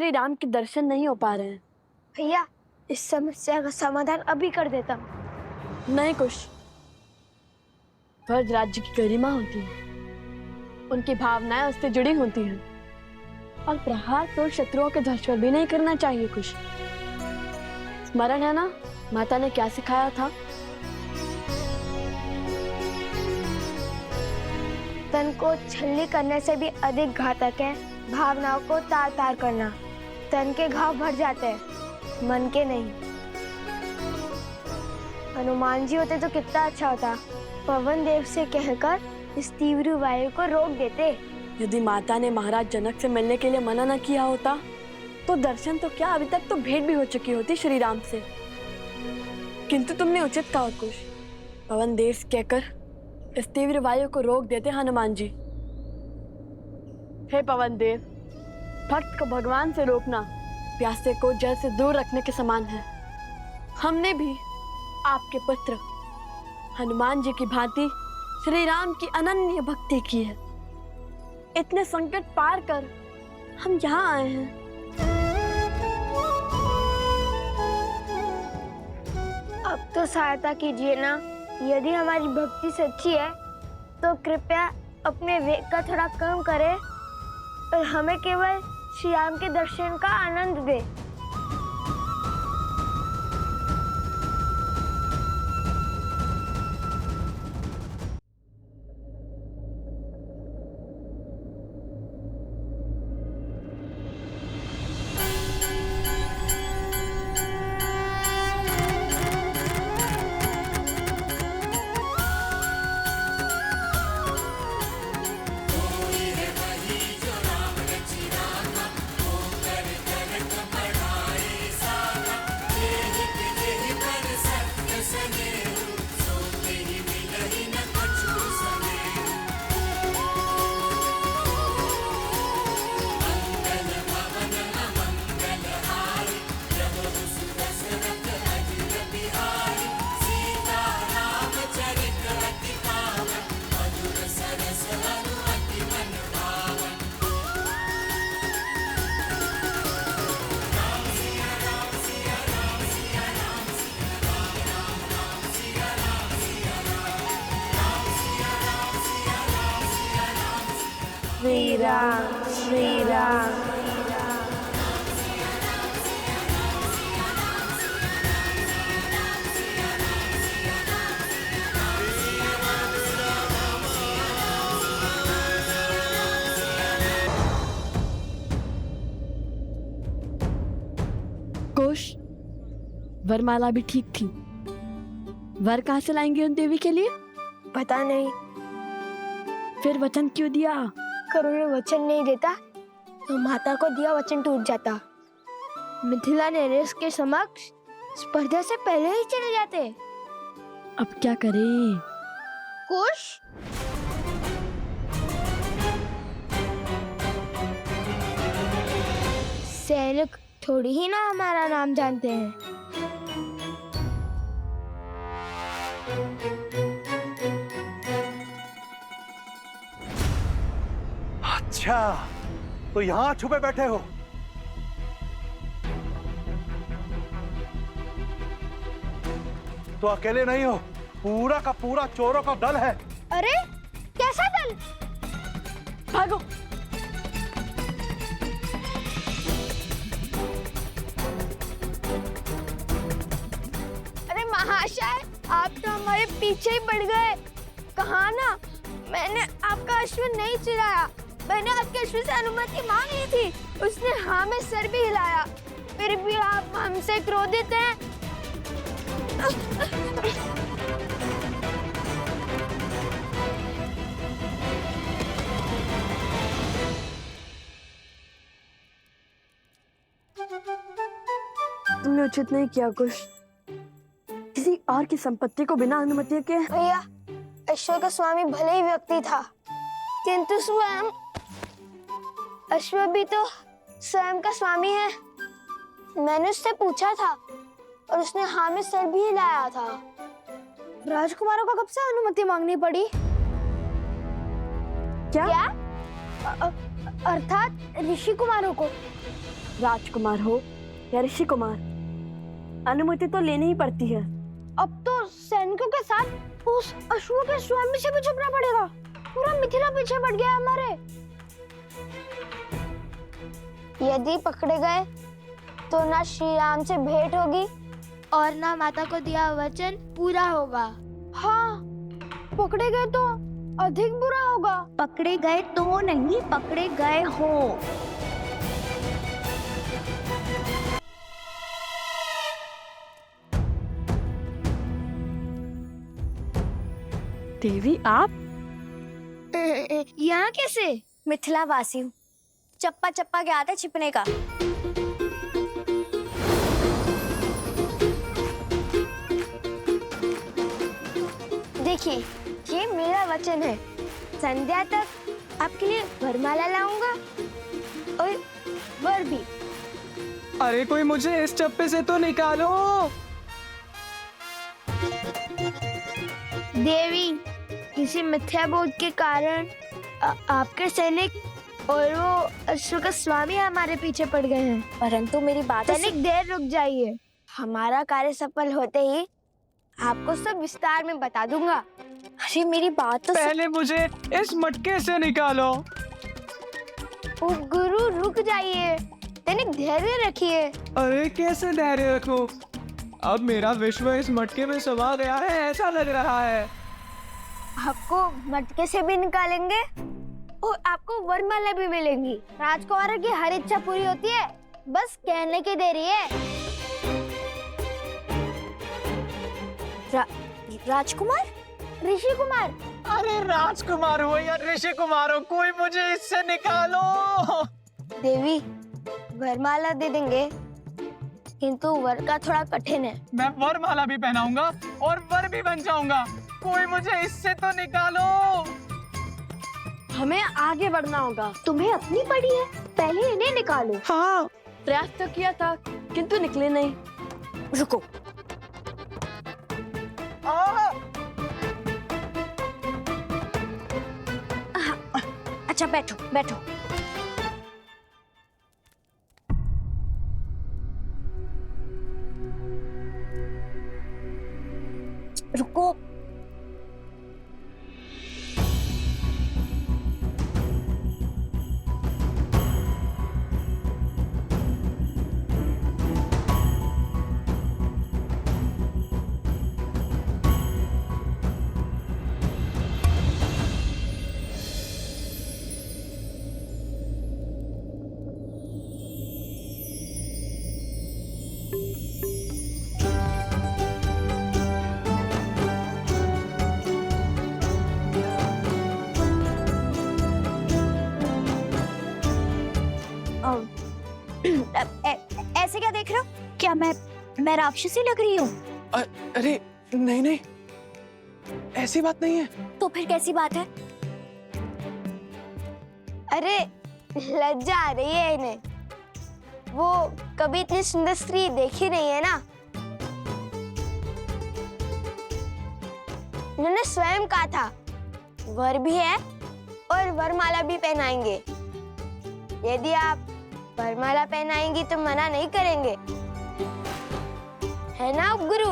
श्री राम के दर्शन नहीं हो पा रहे हैं। भैया, इस समस्या का समाधान अभी कर देता हूँ। नहीं कुश, वर्ज राज्य की गरिमा होती है, उनकी भावनाएं उससे जुड़ी होती हैं, और प्रहार तो शत्रुओं के ध्वज पर भी नहीं करना चाहिए। कुश, स्मरण है ना माता ने क्या सिखाया था? तन को छलनी करने से भी अधिक घातक है भावनाओं को तार तार करना। तन के घाव भर जाते हैं, मन के नहीं। हनुमान जी होते तो कितना अच्छा होता, पवन देव से कहकर इस तीव्र वायु को रोक देते। यदि माता ने महाराज जनक से मिलने के लिए मना न किया होता तो दर्शन तो क्या, अभी तक तो भेंट भी हो चुकी होती श्री राम से। किंतु तुमने उचित कहा कुश, पवन देव से कहकर इस तीव्र वायु को रोक देते हनुमान जी। हे पवन देव, भक्त को भगवान से रोकना प्यासे को जल से दूर रखने के समान है। हमने भी आपके पुत्र हनुमान जी की भांति श्री राम की अनन्य भक्ति की है। इतने संकट पार कर हम यहाँ आए हैं। अब तो सहायता कीजिए ना। यदि हमारी भक्ति सच्ची है तो कृपया अपने वेग का थोड़ा कम करें और हमें केवल श्री राम के दर्शन का आनंद दे। श्री राम श्री राम। कुश, वरमाला भी ठीक थी। वर कहाँ से लाएंगे उन देवी के लिए? पता नहीं। फिर वचन क्यों दिया? करुण वचन नहीं देता तो माता को दिया वचन टूट जाता। मिथिला नरेश के समक्ष स्पर्धा से पहले ही चले जाते। अब क्या करें? कुश, सैनिक थोड़ी ही ना हमारा नाम जानते हैं। अच्छा, तो यहाँ छुपे बैठे हो? तो अकेले नहीं हो, पूरा का पूरा चोरों का दल है। अरे कैसा दल? भागो। अरे महाशय, आप तो हमारे पीछे ही पड़ गए। कहा ना, मैंने आपका अश्व नहीं चुराया। मैंने आपके अश्व से अनुमति मांग ली थी, उसने हाँ में सर भी हिलाया। फिर भी आप हमसे क्रोधित हैं। तुमने उचित नहीं किया कुश। किसी और की संपत्ति को बिना अनुमति के। भैया, अश्व का स्वामी भले ही व्यक्ति था, किंतु स्वयं अश्व भी तो स्वयं का स्वामी है। मैंने उससे पूछा था और उसने हाँ में सर भी हिलाया था। राजकुमारों को कब से अनुमति मांगनी पड़ी? क्या? अर्थात ऋषि कुमारों को। राजकुमार हो या ऋषि कुमार, अनुमति तो लेनी ही पड़ती है। अब तो सैनिकों के साथ उस अश्वस्वामी से भी छुपना पड़ेगा। पूरा मिथिला पीछे पड़ गया हमारे। यदि पकड़े गए तो ना श्री राम से भेंट होगी और ना माता को दिया वचन पूरा होगा। हाँ, पकड़े गए तो अधिक बुरा होगा। पकड़े गए तो नहीं, पकड़े गए हो। देवी आप यहाँ कैसे? मिथिला वासी हूँ, चप्पा चप्पा के आते छिपने का। देखिए, ये मेरा वचन है। संध्या तक आपके लिए वरमाला लाऊंगा और वर भी। अरे कोई मुझे इस चप्पे से तो निकालो। देवी, किसी मिथ्या बोध के कारण आपके सैनिक और वो अश्व का स्वामी हमारे पीछे पड़ गए हैं। परंतु मेरी बात सैनिक, देर रुक जाइए। हमारा कार्य सफल होते ही आपको सब विस्तार में बता दूंगा। अरे मेरी बात तो पहले मुझे इस मटके से निकालो। ओ गुरु, रुक जाइए। सैनिक, धैर्य रखिए। अरे कैसे धैर्य रखूं? अब मेरा विश्व इस मटके में समा गया है, ऐसा लग रहा है। आपको मटके से भी निकालेंगे और आपको वरमाला भी मिलेंगी। राजकुमार की हर इच्छा पूरी होती है, बस कहने की देरी है। राजकुमार, ऋषि कुमार। अरे राजकुमार हो या ऋषि कुमार हो, कोई मुझे इससे निकालो। देवी, वरमाला दे देंगे, किंतु वर का थोड़ा कठिन है। मैं वरमाला भी पहनाऊंगा और वर भी बन जाऊंगा। कोई मुझे इससे तो निकालो। हमें आगे बढ़ना होगा। तुम्हें अपनी पड़ी है, पहले इन्हें निकालो। हाँ, प्रयास तो किया था किंतु निकले नहीं। रुको, अच्छा बैठो बैठो। रुको, ऐसे क्या देख रहे हो? क्या मैं राक्षसी लग रही हूँ? अरे नहीं नहीं, ऐसी बात नहीं है। तो फिर कैसी बात है? अरे, लज्जा आ रही है इन्हें। वो कभी इतनी सुंदर स्त्री देखी नहीं है ना। उन्होंने स्वयं कहा था वर भी है और वरमाला भी पहनाएंगे। यदि आप वरमाला पहनाएंगी तो मना नहीं करेंगे, है ना गुरु?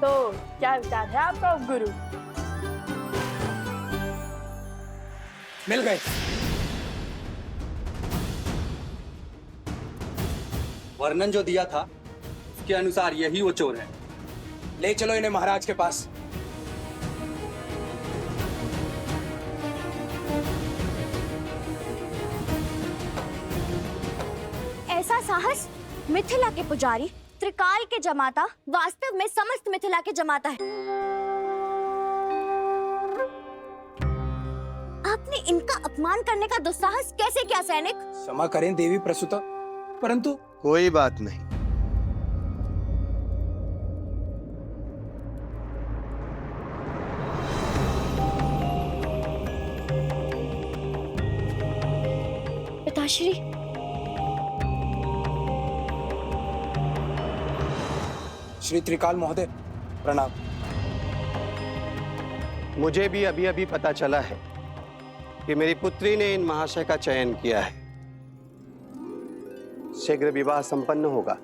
तो क्या विचार है आपका गुरु? मिल गए। वर्णन जो दिया था उसके अनुसार यही वो चोर है। ले चलो इन्हें महाराज के पास। ऐसा साहस मिथिला के पुजारी त्रिकाल के जमाता वास्तव में समस्त मिथिला के जमाता है। आपने इनका अपमान करने का दुस्साहस कैसे किया सैनिक? क्षमा करें देवी प्रसूता, परंतु कोई बात नहीं। पिताश्री, श्री त्रिकाल महोदय, प्रणाम। मुझे भी अभी अभी पता चला है कि मेरी पुत्री ने इन महाशय का चयन किया है। शीघ्र विवाह संपन्न होगा।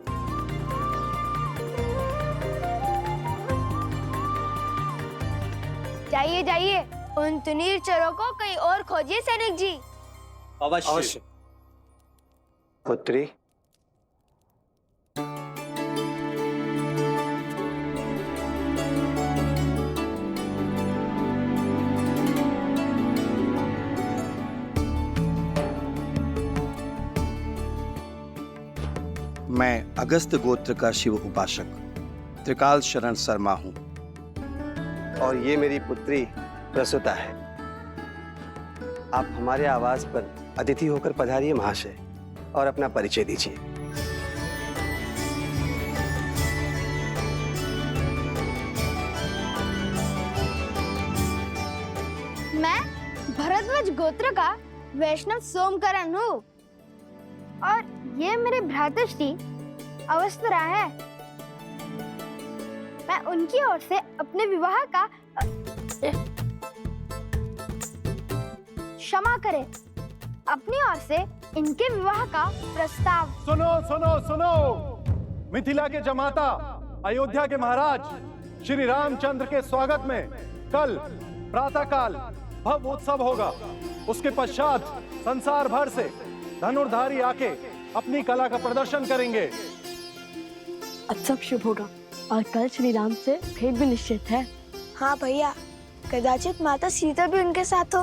जाइए जाइए, उन तुनीर चोरों को कहीं और खोजिए सैनिक जी। अवश्य। पुत्री, मैं अगस्त गोत्र का शिव उपासक त्रिकाल शरण शर्मा हूँ। और ये मेरी पुत्री प्रसूता है। आप हमारे आवास पर अतिथि होकर पधारिए महाशय, और अपना परिचय दीजिए। मैं भरद्वाज गोत्र का वैष्णव सोमकरण हूँ, और ये मेरे भ्रातृश्री अवस्त्रा है। मैं उनकी ओर से अपने विवाह का क्षमा करें, अपनी ओर से इनके विवाह का प्रस्ताव। सुनो सुनो सुनो, मिथिला के जमाता, अयोध्या के महाराज श्री रामचंद्र के स्वागत में कल प्रातःकाल भव्य उत्सव होगा। उसके पश्चात संसार भर से धनुर्धारी आके अपनी कला का प्रदर्शन करेंगे। उत्सव शुभ होगा और कल श्री राम से भेंट भी निश्चित है। हाँ भैया, कदाचित माता सीता भी उनके साथ हो।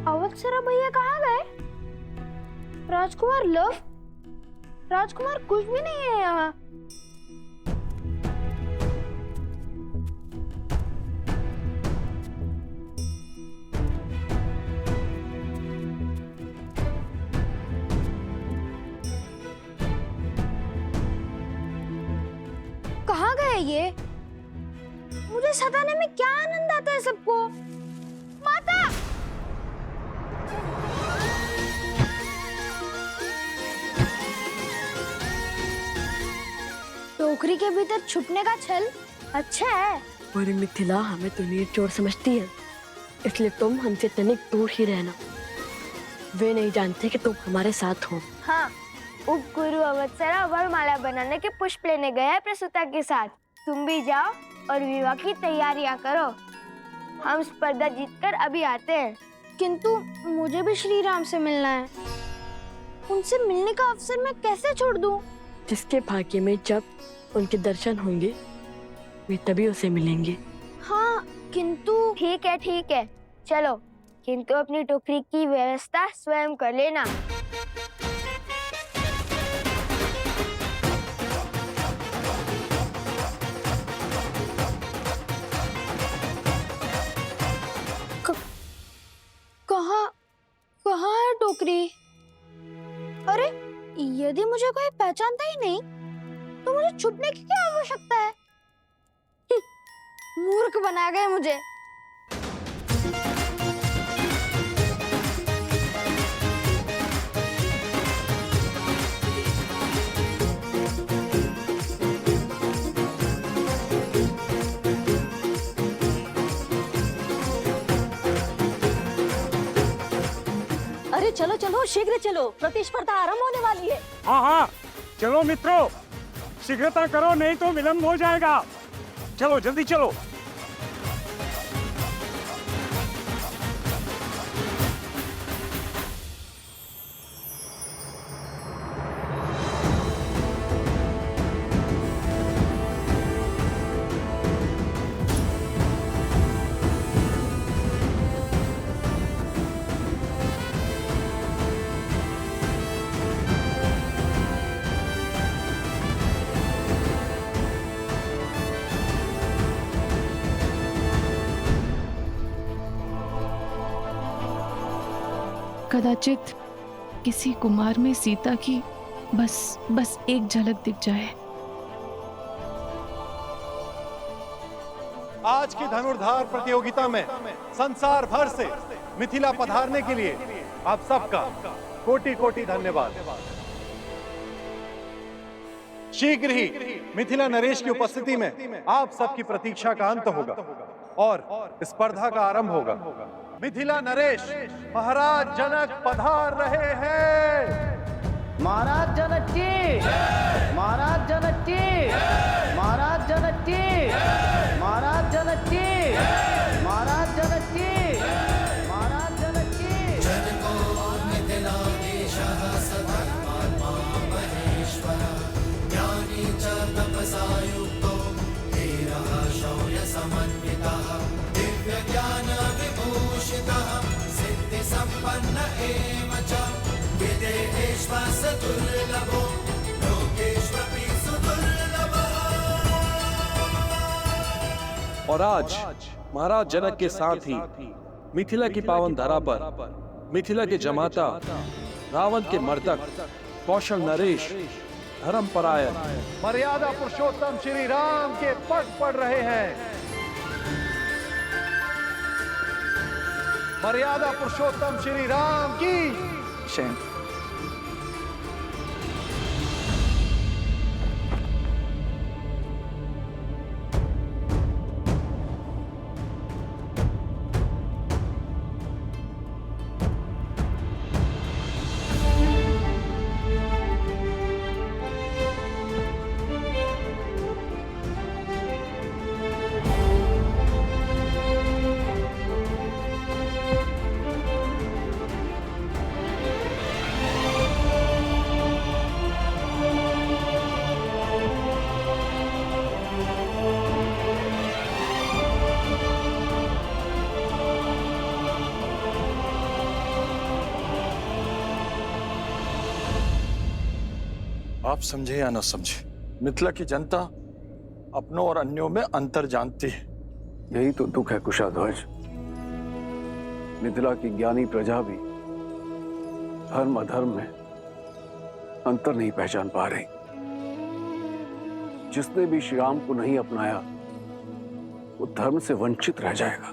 अवत्सरा भैया कहाँ गए? राजकुमार लव, राजकुमार कुछ भी नहीं है यहाँ। कहाँ गए ये? मुझे सताने में क्या आनंद आता है सबको। माता! टोकरी के भीतर छुपने का छल अच्छा है। पूरी मिथिला हमें तुनीर चोर समझती है, इसलिए तुम हमसे तनिक दूर ही रहना। वे नहीं जानते कि तुम हमारे साथ हो। हाँ, उपगुरु अवत्सरा वरमाला बनाने के पुष्प लेने गया है प्रसूता के साथ। तुम भी जाओ और विवाह की तैयारियां करो। हम स्पर्धा जीतकर अभी आते हैं। किंतु मुझे भी श्री राम से मिलना है। उनसे मिलने का अवसर मैं कैसे छोड़ दूं? जिसके भाग्य में जब उनके दर्शन होंगे वे तभी उसे मिलेंगे। हाँ, किंतु ठीक है, चलो, किंतु अपनी टोकरी की व्यवस्था स्वयं कर लेना। कहाँ है टोकरी? अरे, यदि मुझे कोई पहचानता ही नहीं तो मुझे छुपने की क्या आवश्यकता है? मूर्ख बना गए मुझे। अरे चलो चलो, शीघ्र चलो, प्रतिस्पर्धा आरंभ होने वाली है। हाँ हाँ, चलो मित्रों, शीघ्रता करो, नहीं तो विलंब हो जाएगा। चलो जल्दी चलो। कदाचित किसी कुमार में सीता की बस एक झलक दिख जाए। आज की धनुर्धार प्रतियोगिता में संसार भर से मिथिला पधारने के लिए आप सबका कोटि कोटि धन्यवाद। शीघ्र ही मिथिला नरेश की उपस्थिति में आप सबकी प्रतीक्षा का अंत होगा और स्पर्धा का आरंभ होगा। मिथिला नरेश महाराज जनक पधार रहे हैं। महाराज जनक की, महाराज जनक की, महाराज जनक की, महाराज जनक की, महाराज जनक की, महाराज जनक की। और आज महाराज जनक के साथ ही मिथिला की पावन धरा पर मिथिला के जमाता, रावण के मर्दक कौशल नरेश, धर्मपरायण, मर्यादा पुरुषोत्तम श्री राम के पग पड़ रहे हैं। मर्यादा पुरुषोत्तम श्री राम की। आप समझे या न समझे, मिथिला की जनता अपनों और अन्यों में अंतर जानती है। यही तो दुख है कुशाध्वज। मिथिला की ज्ञानी प्रजा भी धर्म अधर्म में अंतर नहीं पहचान पा रही। जिसने भी श्री राम को नहीं अपनाया वो धर्म से वंचित रह जाएगा।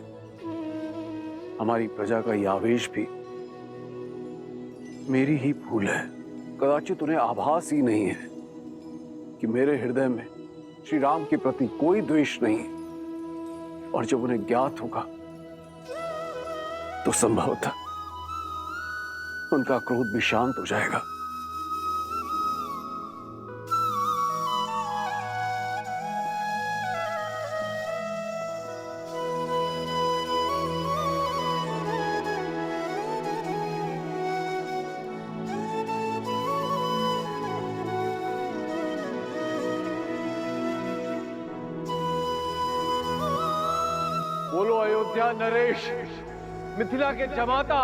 हमारी प्रजा का यह आवेश भी मेरी ही भूल है। कदाचित उन्हें आभास ही नहीं है कि मेरे हृदय में श्री राम के प्रति कोई द्वेष नहीं है। और जब उन्हें ज्ञात होगा तो संभवतः उनका क्रोध भी शांत हो जाएगा। बोलो अयोध्या नरेश, मिथिला के जमाता,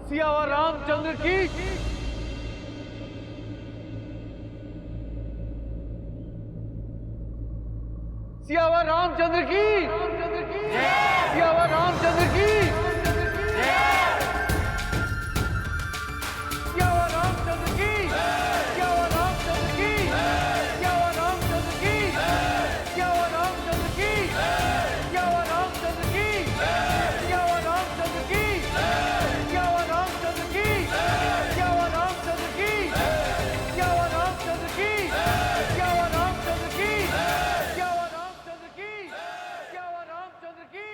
सियावर रामचंद्र की। सियावर रामचंद्र की, सियावर रामचंद्र की, सियावर रामचंद्र की, सियावर रामचंद्र की, सियावर रामचंद्र की, सियावर रामचंद्र की, सियावर रामचंद्र की, सियावर रामचंद्र की, सियावर रामचंद्र की, सियावर रामचंद्र की, सियावर रामचंद्र की, सियावर रामचंद्र की, सियावर रामचंद्र की,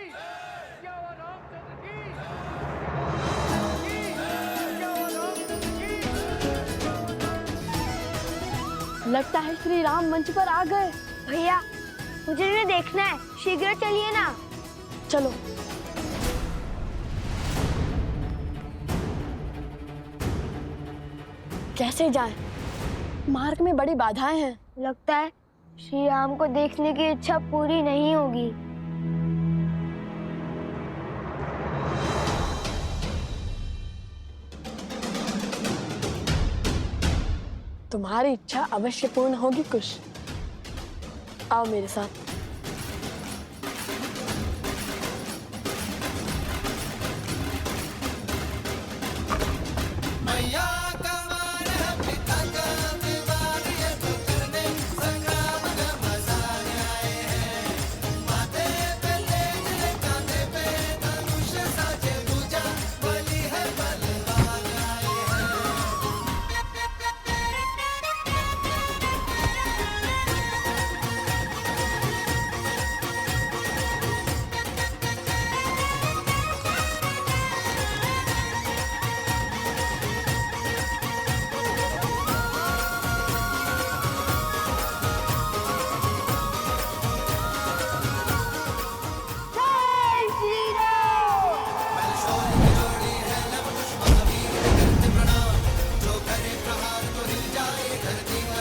सियावर रामचंद्र की, सियावर रामचंद्र की, लगता है श्री राम मंच पर आ गए। भैया मुझे इन्हें देखना है, शीघ्र चलिए ना। चलो। कैसे जाएं? मार्ग में बड़ी बाधाएं हैं। लगता है श्री राम को देखने की इच्छा पूरी नहीं होगी। तुम्हारी इच्छा अवश्य पूर्ण होगी कुश। आओ मेरे साथ।